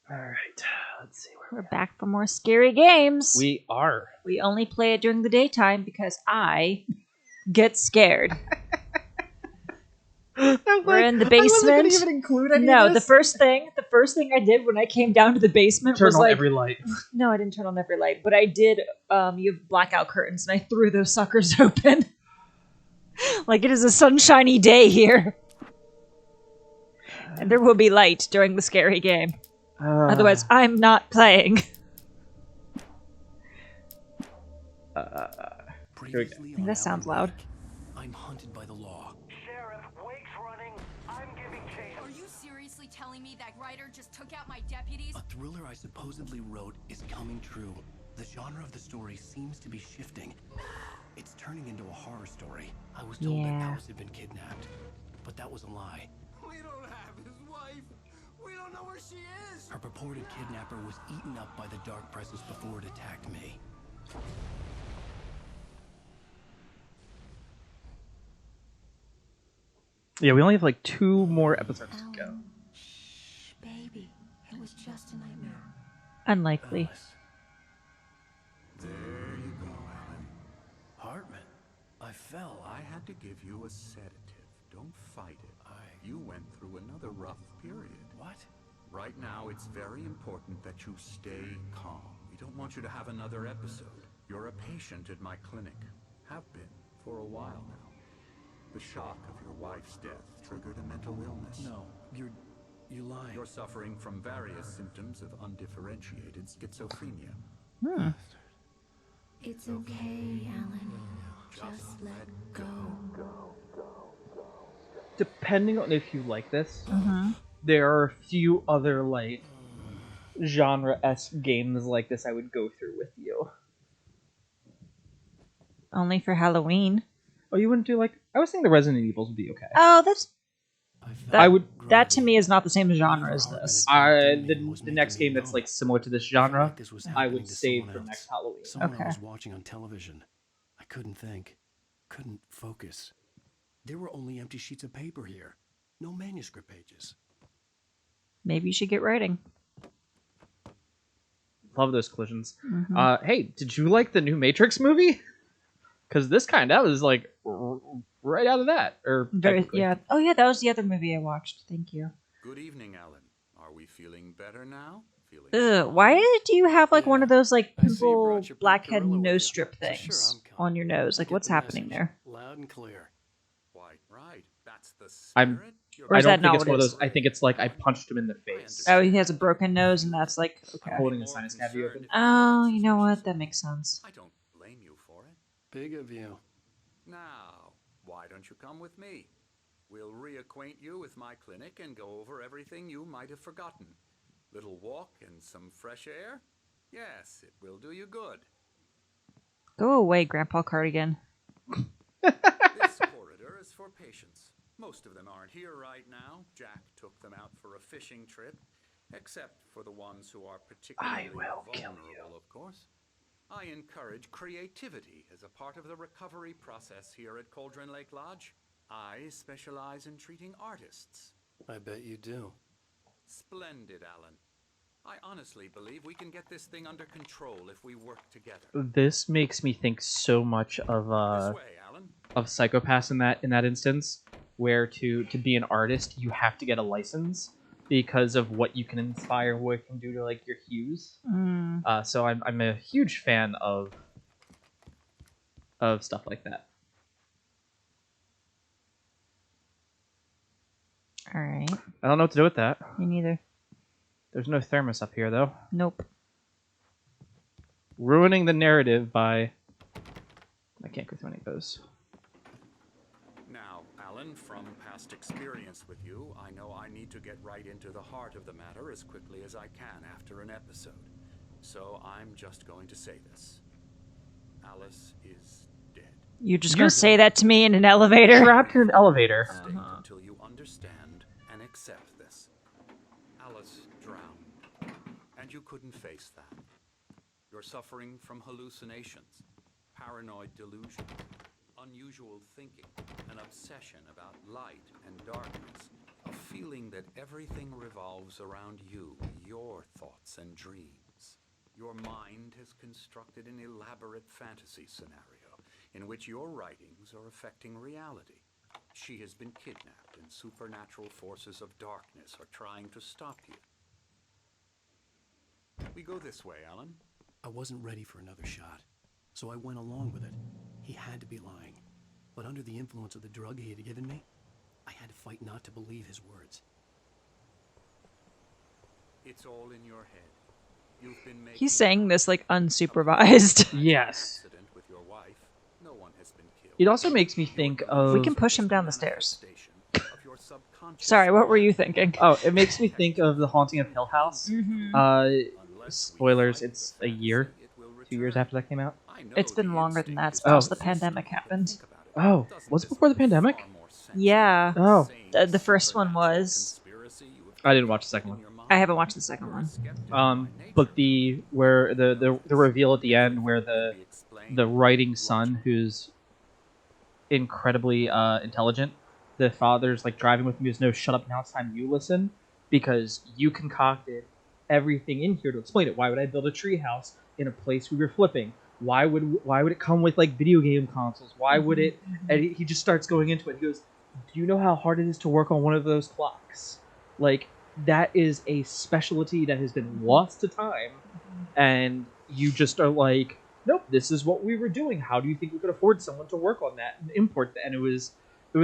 All right. Let's see where We're back for more scary games. we are. We only play it during the daytime because I get scared. We're in the basement. I wasn't gonna even include any of this. the first thing I did when I came down to the basement Turn was on like, every light. no, I didn't turn on every light, but I did. You have blackout curtains, and I threw those suckers open, like it is a sunshiny day here, and there will be light during the scary game. Otherwise, I'm not playing. Here we go. I think that sounds loud. I'm hunted by the law. Sheriff, Wake's running. I'm giving chase. Are you seriously telling me that writer just took out my deputies? A thriller I supposedly wrote is coming true. The genre of the story seems to be shifting. It's turning into a horror story. I was told that Alice had been kidnapped, but that was a lie. We don't have his wife. We don't know where she is. Her purported kidnapper was eaten up by the dark presence before it attacked me. Yeah, we only have like 2 more episodes to go. Shh, baby. It was just a nightmare. Unlikely. Alice. There you go, Alan. Hartman, I fell. I had to give you a sedative. Don't fight it. You went through another rough period. What? Right now, it's very important that you stay calm. We don't want you to have another episode. You're a patient at my clinic. Have been for a while now. The shock of your wife's death triggered a mental illness. No, you're lying. You're suffering from various symptoms of undifferentiated schizophrenia. It's okay, Alan. Just let go. Depending on if you like this, there are a few other like genre-esque games like this I would go through with you. Only for Halloween. Oh, you wouldn't do like? I was thinking the Resident Evils would be okay. Oh, that's that. I would. That to me is not the same genre as this. The next game that's like similar to this genre, This was I happening would to save someone for else. next Halloween. Someone Okay. I was watching on television. I couldn't think. Couldn't focus. There were only empty sheets of paper here. No manuscript pages. Maybe you should get writing. Love those collisions. Hey, did you like the new Matrix movie? Because this that was like right out of that. Or technically. Yeah. Oh yeah, that was the other movie I watched. Thank you. Good evening, Alan. Are we feeling better now? Feeling Ugh, why do you have like one of those like I see you pimple brought your pink blackhead gorilla with nose you. strip So sure, things I'm coming. on your nose? Like Get what's the happening message there? Loud and clear. quite right. That's the I'm- spirit. You're Or I is don't that think not it's what one of it is? those. I think it's like I punched him in the face. Oh, he has a broken nose, and that's like okay. Holding the sinus cavity open. Oh, you know what? That makes sense. I don't blame you for it. Big of you. Now, why don't you come with me? We'll reacquaint you with my clinic and go over everything you might have forgotten. Little walk and some fresh air? Yes, it will do you good. Go away, Grandpa Cardigan. This corridor is for patients. Most of them aren't here right now. Jack took them out for a fishing trip, except for the ones who are particularly vulnerable, of course. I encourage creativity as a part of the recovery process here at Cauldron Lake Lodge. I specialize in treating artists. I bet you do. Splendid, Alan. I honestly believe we can get this thing under control if we work together. This makes me think so much of This way, Alan. Psychopaths in that instance, where to be an artist you have to get a license because of what you can inspire, what you can do to like your hues. So I'm a huge fan of stuff like that. All right. I don't know what to do with that. Me neither. There's no thermos up here though. Nope. Ruining the narrative by. I can't go through any of those. Now, Alan, from past experience with you, I know I need to get right into the heart of the matter as quickly as I can after an episode. So I'm just going to say this. Alice is dead. You're just gonna say that to me in an elevator? Trapped in an elevator. Stay until you understand and accept this. Alice drowned, and you couldn't face that. You're suffering from hallucinations, paranoid delusion, unusual thinking, an obsession about light and darkness, a feeling that everything revolves around you, your thoughts and dreams. Your mind has constructed an elaborate fantasy scenario in which your writings are affecting reality. She has been kidnapped, and supernatural forces of darkness are trying to stop you. We go this way, Alan. I wasn't ready for another shot, so I went along with it. He had to be lying. But under the influence of the drug he had given me, I had to fight not to believe his words. It's all in your head. You've been making He's saying this like unsupervised. Yes. accident with your wife. No one has been killed. It also makes me think of... We can push him down the stairs. Of your subconscious Sorry, what were you thinking? Oh, it makes me think of The Haunting of Hill House. Mm-hmm. Spoilers, it's a year, 2 years after that came out. It's been longer than that since the pandemic happened. Oh, was it before the pandemic? Yeah. Oh. The first one was. I didn't watch the second one. I haven't watched the second one. But the reveal at the end where the writing son, who's incredibly intelligent, the father's like driving with me, goes, "No, shut up, now it's time you listen, because you concocted everything in here to explain it. Why would I build a treehouse in a place we were flipping? Why would it come with like video game consoles? Why would it?" And he just starts going into it. He goes, "Do you know how hard it is to work on one of those clocks? Like, that is a specialty that has been lost to time, and you just are like, nope, this is what we were doing. How do you think we could afford someone to work on that and import that?" And it was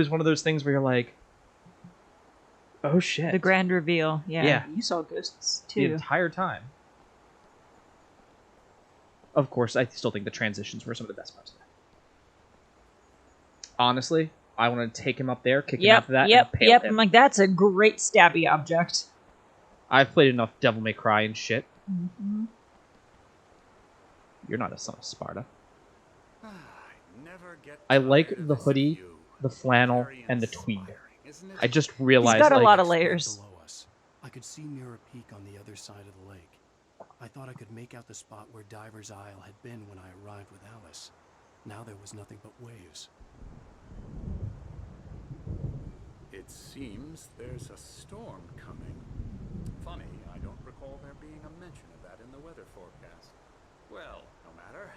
one of those things where you're like, oh shit. The grand reveal. Yeah. Yeah. You saw ghosts The too. entire time. Of course, I still think the transitions were some of the best parts of that. Honestly, I want to take him up there, kick him out of that, and impale him. I'm like, that's a great stabby object. I've played enough Devil May Cry and shit. Mm-hmm. You're not a son of Sparta. Never get I like tired of the this hoodie, view. the flannel, Very and the tweed. inspiring, isn't it? I just realized, He's got a like, lot of layers. Below us, I could see Mirror Peak on the other side of the lake. I thought I could make out the spot where Diver's Isle had been when I arrived with Alice. Now there was nothing but waves. It seems there's a storm coming. Funny, I don't recall there being a mention of that in the weather forecast. Well, no matter.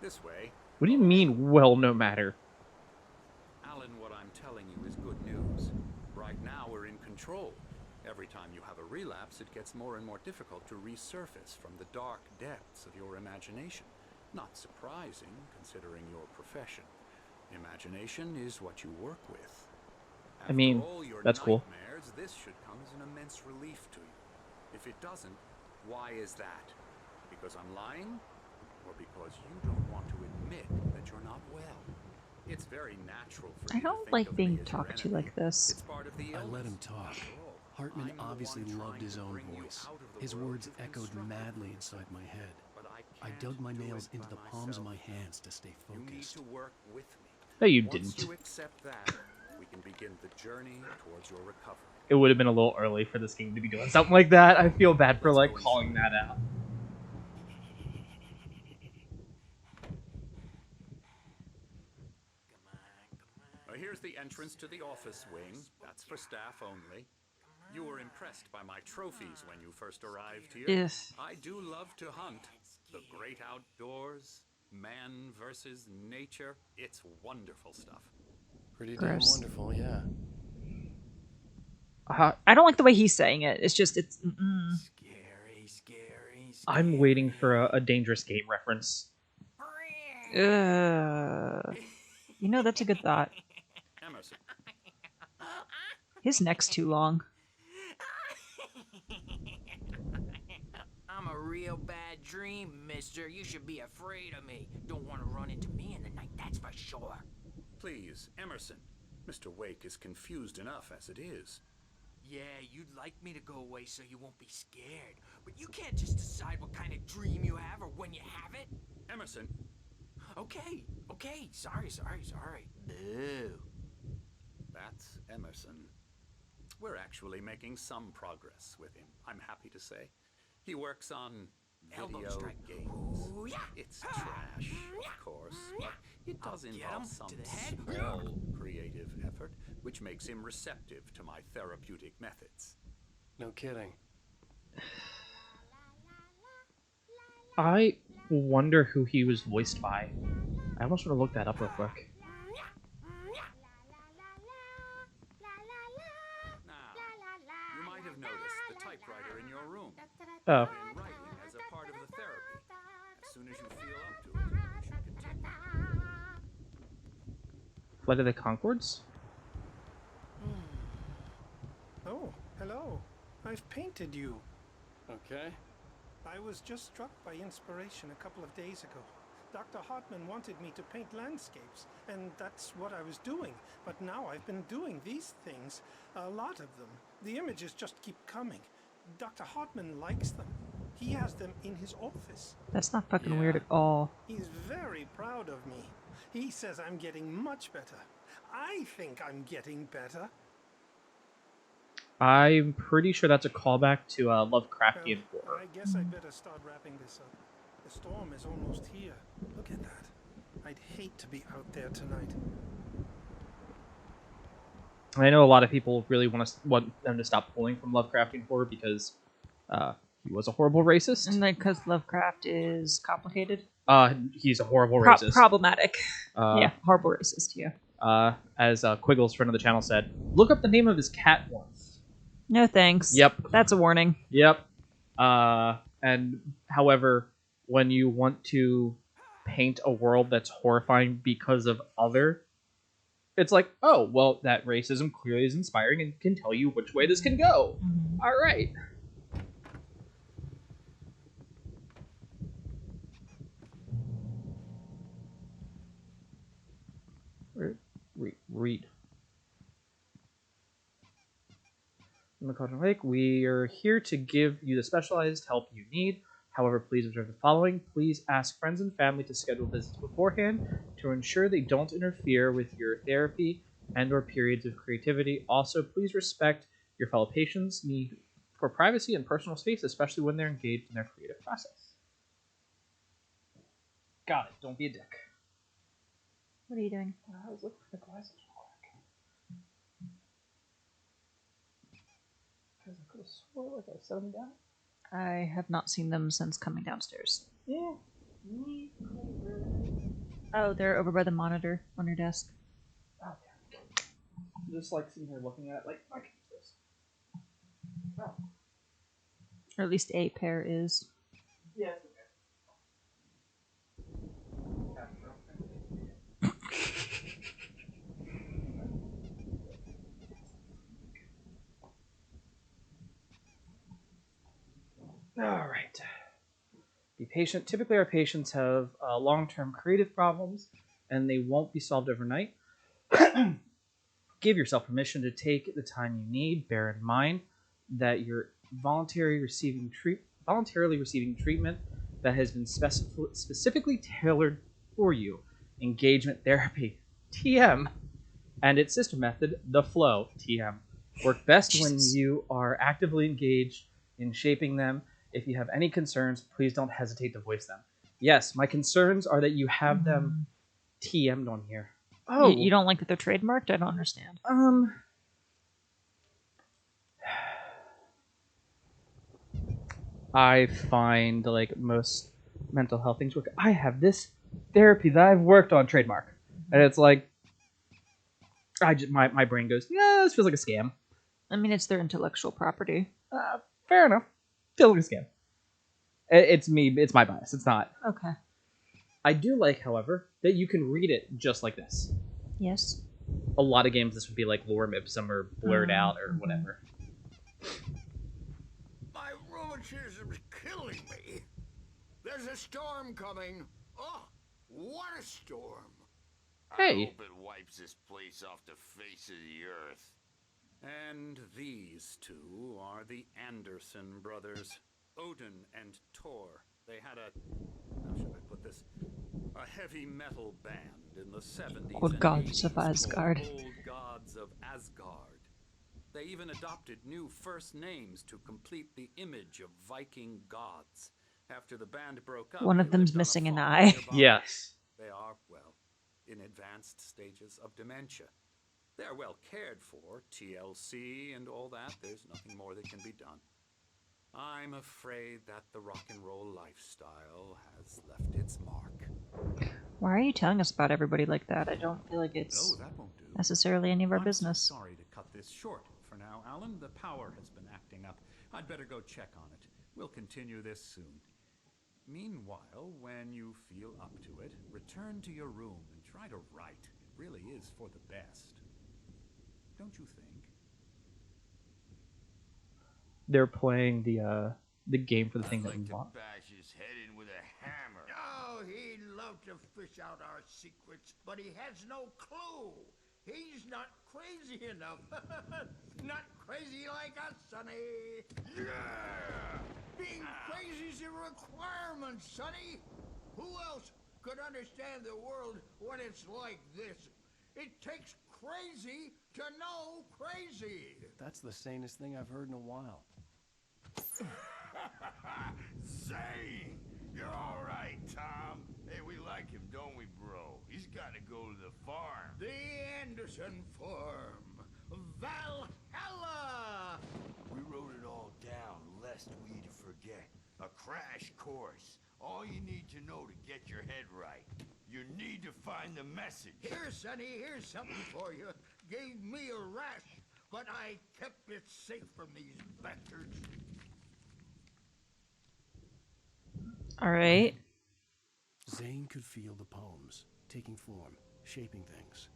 This way. What do you mean, well, no matter? Alan, what I'm telling you is good news. Right now we're in control. Every time you have a relapse, it gets more and more difficult to resurface from the dark depths of your imagination. Not surprising, considering your profession. Imagination is what you work with. I mean, After all your that's cool. nightmares, this should come as an immense relief to you. If it doesn't, why is that? Because I'm lying? Or because you don't want to admit that you're not well? It's very natural for I you to don't think like of being me as your talked to enemy. like this. It's part of the I let him illness. talk. After all, Hartman I'm the obviously one loved trying his to own bring you voice. out of the His world words you've echoed constructed. madly inside my head. But I can't dug my do nails it into by the palms of myself. my hands to stay You need focused. to work with me. No, you Once didn't. you accept that, we can begin the journey towards your recovery. It would have been a little early for this game to be doing something like that. I feel bad for, like, calling that out. Here's the entrance to the office wing. That's for staff only. You were impressed by my trophies when you first arrived here. If. I do love to hunt. The great outdoors, man versus nature. It's wonderful stuff. Pretty damn Gross. wonderful, yeah. I don't like the way he's saying it. It's just, it's. Mm-mm. Scary, scary, I'm waiting for a Dangerous Game reference. Ugh. You know, that's a good thought. Emerson, His neck's too long. I'm a real bad dream, mister. You should be afraid of me. Don't want to run into me in the night, that's for sure. please, Emerson. Mr. Wake is confused enough as it is. Yeah, you'd like me to go away so you won't be scared. But you can't just decide what kind of dream you have or when you have it. Emerson, Okay. Sorry. Boo. that's Emerson. We're actually making some progress with him, I'm happy to say. He works on Elbow video strike. games. Ooh, yeah. It's trash, of course, but it does I'll get involve him some to the head. small creative effort, which makes him receptive to my therapeutic methods. No kidding. I wonder who he was voiced by. I almost want to look that up real quick. Now, you might have noticed the typewriter in your room. Oh. In writing as a part of the therapy. As soon as you feel up to it, you should continue. Flight of the Conchords? Oh, hello. I've painted you. Okay. I was just struck by inspiration a couple of days ago. Dr. Hartman wanted me to paint landscapes, and that's what I was doing. But now I've been doing these things, a lot of them. The images just keep coming. Dr. Hartman likes them. He has them in his office. That's not fucking weird at all. He's very proud of me. He says I'm getting much better. I think I'm getting better. I'm pretty sure that's a callback to Lovecraftian Well, horror. I guess I'd better start wrapping this up. The storm is almost here. Look at that. I'd hate to be out there tonight. I know a lot of people really want them to stop pulling from Lovecraftian horror because he was a horrible racist. And like, because Lovecraft is complicated. He's a horrible racist. Problematic. Uh, Yeah, horrible racist, yeah. As Quiggles, friend of the channel, said, look up the name of his cat once. No thanks. Yep. That's a warning. Yep. And however, when you want to paint a world that's horrifying because of other, it's like, oh, well, that racism clearly is inspiring and can tell you which way this can go. Mm-hmm. All right. Read. In the Cauldron Lake, we are here to give you the specialized help you need. However, please observe the following. Please ask friends and family to schedule visits beforehand to ensure they don't interfere with your therapy and or periods of creativity. Also, please respect your fellow patients' need for privacy and personal space, especially when they're engaged in their creative process. Got it. Don't be a dick. What are you doing? I was looking for the glasses real quick. Because I could have swore like I set them down. I have not seen them since coming downstairs. Yeah. Oh, they're over by the monitor on your desk. Oh, yeah. Just like sitting here looking at it like, okay, this. Oh. Or at least a pair is. Yeah, it's okay. All right. Be patient. Typically, our patients have long-term creative problems, and they won't be solved overnight. Give yourself permission to take the time you need. Bear in mind that you're voluntarily receiving treatment that has been specifically tailored for you. Engagement therapy, TM, and its sister method, the flow, TM, work best when you are actively engaged in shaping them. If you have any concerns, please don't hesitate to voice them. Yes, my concerns are that you have them TM'd on here. Oh, You don't like that they're trademarked? I don't understand. I find like most mental health things work. I have this therapy that I've worked on trademark, and it's like, my brain goes, yeah, this feels like a scam. I mean, it's their intellectual property. Fair enough. Feels like a scam. It's me. It's my bias. It's not. Okay. I do like, however, that you can read it just like this. Yes. A lot of games, this would be like lorem ipsum or blurred out or whatever. My rheumatism's killing me. There's a storm coming. Oh, what a storm. Hey. I hope it wipes this place off the face of the earth. And these two are the Anderson brothers, Odin and Thor. They had how should I put this? A heavy metal band in the 70s. Old and gods 80s of Asgard. called Old Gods of Asgard. They even adopted new first names to complete the image of Viking gods. After the band broke up, One of they them's lived on a missing an farm eye. nearby. Yes. They are, well, in advanced stages of dementia. They're well cared for, TLC and all that. There's nothing more that can be done. I'm afraid that the rock and roll lifestyle has left its mark. Why are you telling us about everybody like that? I don't feel like it's That won't do. necessarily any of our I'm business. So sorry to cut this short for now, Alan. The power has been acting up. I'd better go check on it. We'll continue this soon. Meanwhile, when you feel up to it, return to your room and try to write. It really is for the best. Don't you think? They're playing the game for the thing that we I'd like to want. bash his head in with a hammer. Oh, he'd love to fish out our secrets, but he has no clue. He's not crazy enough. Not crazy like us, Sonny. Yeah! Being crazy's a requirement, Sonny. Who else could understand the world when it's like this? It takes crazy to know crazy. That's the sanest thing I've heard in a while. Zane! You're alright, Tom. Hey, we like him, don't we, bro? He's gotta go to the farm. The Anderson Farm. Valhalla! We wrote it all down, lest we forget. A crash course. All you need to know to get your head right. You need to find the message. Here, Sonny, here's something for you. Gave me a rash, but I kept it safe from these bastards. Alright. Zane could feel the poems, taking form, shaping things.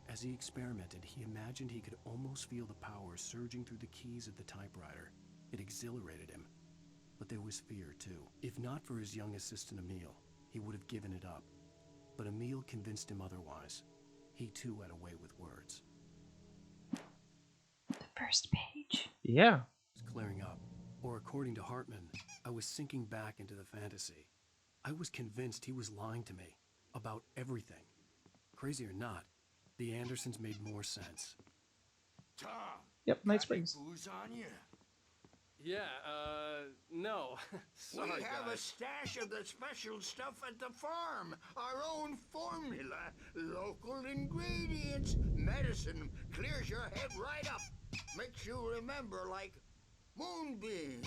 As he experimented, he imagined he could almost feel the power surging through the keys of the typewriter. It exhilarated him. But there was fear, too. If not for his young assistant Emil, he would have given it up. But Emil convinced him otherwise. He, too, had a way with words. The first page. Yeah. It's clearing up. Or according to Hartman, I was sinking back into the fantasy. I was convinced he was lying to me about everything. Crazy or not, the Andersons made more sense. Tom! Yep, Night got any Springs. booze on you? Yeah, no. Sorry, We have a guys. stash of the special stuff at the farm. Our own formula. Local ingredients. Medicine clears your head right up. Makes you remember like moonbeams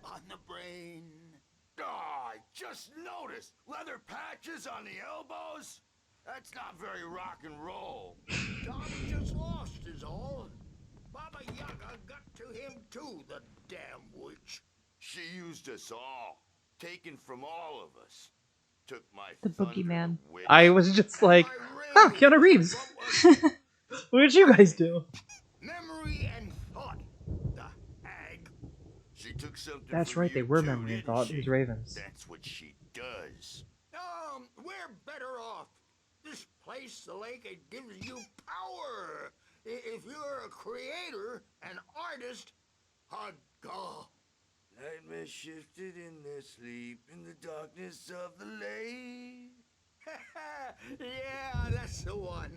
on the brain. Oh, I just noticed. Leather patches on the elbows? That's not very rock and roll. Tommy just lost is all. Baba Yaga got to him too, the damn witch. She used us all. Taken from all of us. Took my The thunder, boogeyman. the witch. I was just like, huh, Keanu Reeves. What did you guys do? Memory and thought, the hag. She took something That's from right, you they were too, memory and didn't thought. she? It was Ravens. That's what she does. We're better off. This place, the lake, it gives you power. If you're a creator, an artist, a god. Nightmare shifted in their sleep in the darkness of the lake. Yeah, that's the one.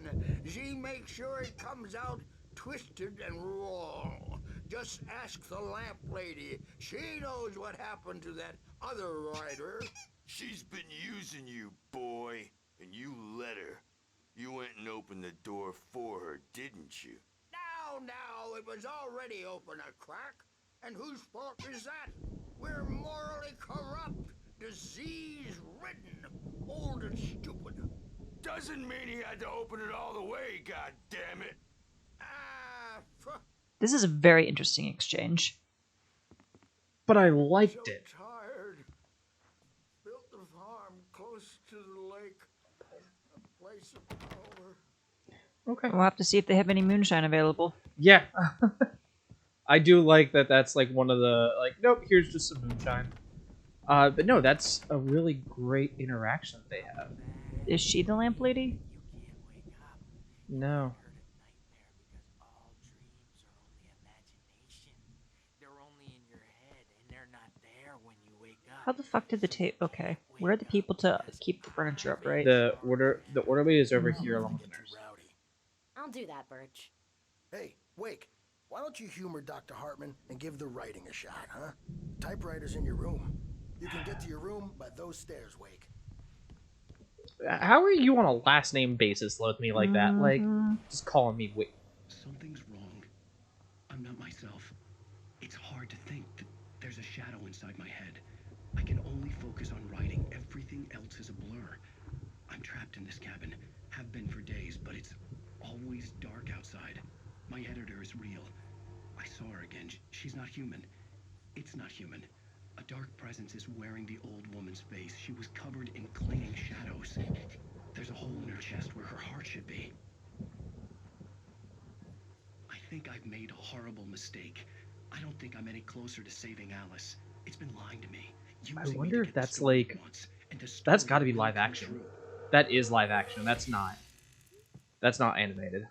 She makes sure it comes out twisted and wrong. Just ask the lamp lady. She knows what happened to that other writer. She's been using you, boy, and you let her. You went and opened the door for her, didn't you? Now, it was already open a crack. And whose fault is that? We're morally corrupt, disease-ridden, old and stupid. Doesn't mean he had to open it all the way, God damn it. This is a very interesting exchange. But I liked So it. tired. Built the farm close to the lake. A place of power. Okay. We'll have to see if they have any moonshine available. Yeah. I do like that that's like one of the, like, nope, here's just some moonshine. But no, that's a really great interaction they have. Is she the lamp lady? No. How the fuck did the tape? Okay, where are the people to keep the furniture up, right? The orderly is over here along with the nurse. I'll do that, Birch. Hey, Wake, why don't you humor Dr. Hartman and give the writing a shot, huh? Typewriter's in your room. You can get to your room by those stairs, Wake. How are you on a last name basis with me like that? Like, just calling me Wait. Something's wrong. I'm not myself. It's hard to think. There's a shadow inside my head. I can only focus on writing. Everything else is a blur. I'm trapped in this cabin. Have been for days, but it's always dark outside. My editor is real. I saw her again. She's not human. It's not human. A dark presence is wearing the old woman's face. She was covered in clinging shadows. There's a hole in her chest where her heart should be. I think I've made a horrible mistake. I don't think I'm any closer to saving Alice. It's been lying to me. I wonder if that's like... That's got to be live action. That is live action. That's not animated.